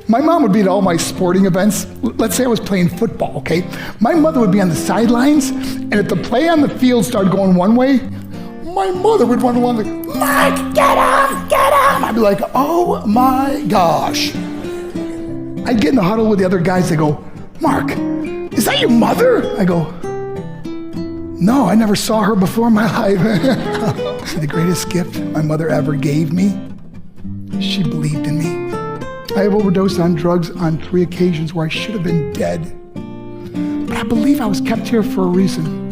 My mom would be at all my sporting events. Let's say I was playing football, okay? My mother would be on the sidelines, and if the play on the field started going one way, my mother would run along like, Mark, get him, get him! I'd be like, oh my gosh. I'd get in the huddle with the other guys. They go, Mark, is that your mother? I go, no, I never saw her before in my life. See, the greatest gift my mother ever gave me, she believed in me. I have overdosed on drugs on 3 occasions where I should have been dead. But I believe I was kept here for a reason.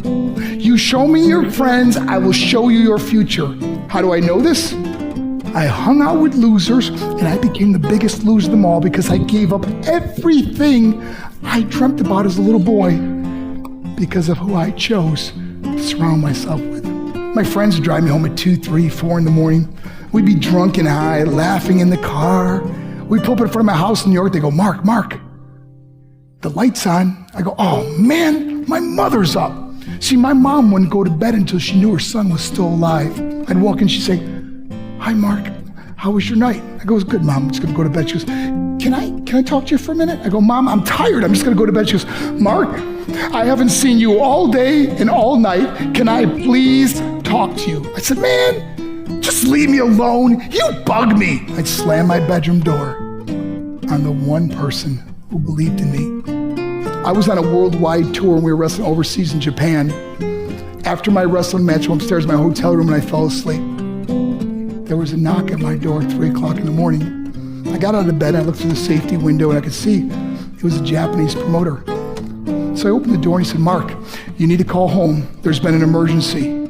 You show me your friends, I will show you your future. How do I know this? I hung out with losers, and I became the biggest loser of them all because I gave up everything I dreamt about as a little boy because of who I chose to surround myself with. My friends would drive me home at 2, 3, 4 in the morning. We'd be drunk and high, laughing in the car. We'd pull up in front of my house in New York. They go, Mark, the light's on. I go, oh man, my mother's up. See, my mom wouldn't go to bed until she knew her son was still alive. I'd walk in, she'd say, hi, Mark, how was your night? I go, it was good, Mom, I'm just gonna go to bed. She goes, can I talk to you for a minute? I go, Mom, I'm tired, I'm just gonna go to bed. She goes, Mark, I haven't seen you all day and all night. Can I please talk to you? I said, man, just leave me alone. You bug me. I'd slam my bedroom door on the one person who believed in me. I was on a worldwide tour and we were wrestling overseas in Japan. After my wrestling match, I went upstairs in my hotel room and I fell asleep. There was a knock at my door at 3 o'clock in the morning. I got out of bed, I looked through the safety window and I could see it was a Japanese promoter. So I opened the door and he said, Mark, you need to call home. There's been an emergency.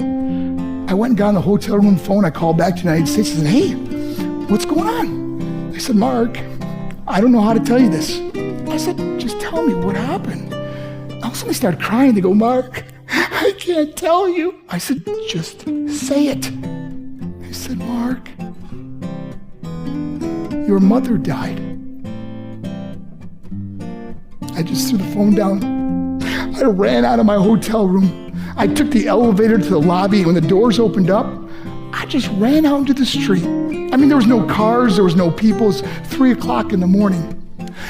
I went and got on the hotel room phone. I called back to the United States and said, hey, what's going on? They said, Mark, I don't know how to tell you this. I said, just tell me what happened. All of a sudden I started crying. They go, Mark, I can't tell you. I said, just say it. They said, Mark, your mother died. I just threw the phone down. I ran out of my hotel room. I took the elevator to the lobby. When the doors opened up, I just ran out into the street. I mean, there was no cars, there was no people. It was 3 o'clock in the morning.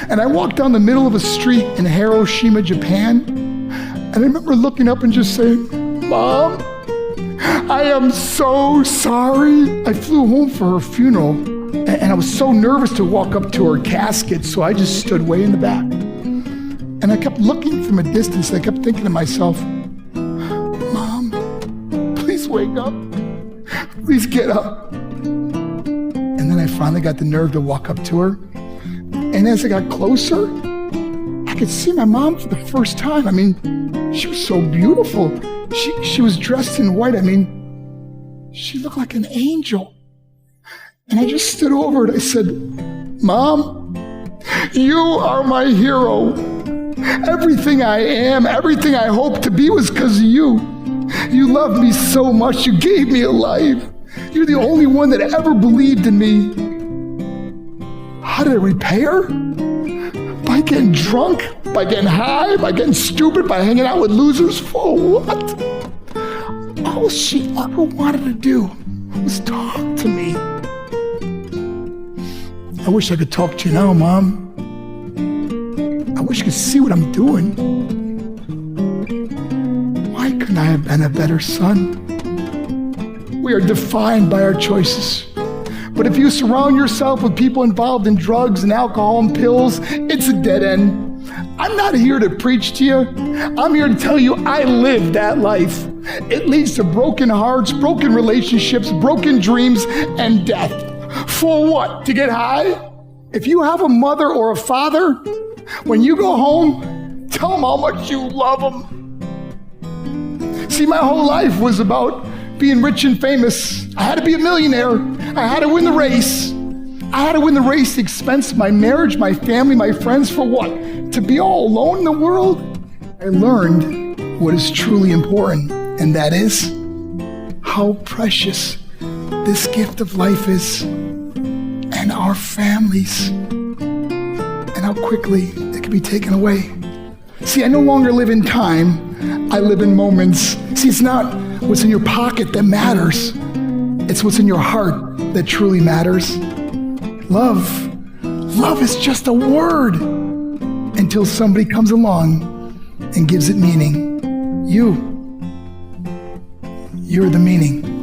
And I walked down the middle of a street in Hiroshima, Japan. And I remember looking up and just saying, Mom, I am so sorry. I flew home for her funeral, and I was so nervous to walk up to her casket, so I just stood way in the back. And I kept looking from a distance, and I kept thinking to myself, Mom, please wake up. Please get up. And then I finally got the nerve to walk up to her. And as I got closer, I could see my mom for the first time. I mean, she was so beautiful. She was dressed in white. I mean, she looked like an angel. And I just stood over it. I said, Mom, you are my hero. Everything I am, everything I hope to be was because of you. You loved me so much. You gave me a life. You're the only one that ever believed in me. How did I repay her? By getting drunk, by getting high, by getting stupid, by hanging out with losers? For what? All she ever wanted to do was talk to me. I wish I could talk to you now, Mom. I wish you could see what I'm doing. Why couldn't I have been a better son? We are defined by our choices. But if you surround yourself with people involved in drugs and alcohol and pills, it's a dead end. I'm not here to preach to you. I'm here to tell you I lived that life. It leads to broken hearts, broken relationships, broken dreams, and death. For what? To get high? If you have a mother or a father, when you go home, tell them how much you love them. See, my whole life was about being rich and famous. I had to be a millionaire. I had to win the race. I had to win the race at the expense of my marriage, my family, my friends. For what? To be all alone in the world? I learned what is truly important, and that is how precious this gift of life is, and our families, and how quickly it can be taken away. See, I no longer live in time. I live in moments. See, it's not what's in your pocket that matters. It's what's in your heart that truly matters. Love Love is just a word until somebody comes along and gives it meaning. You're the meaning.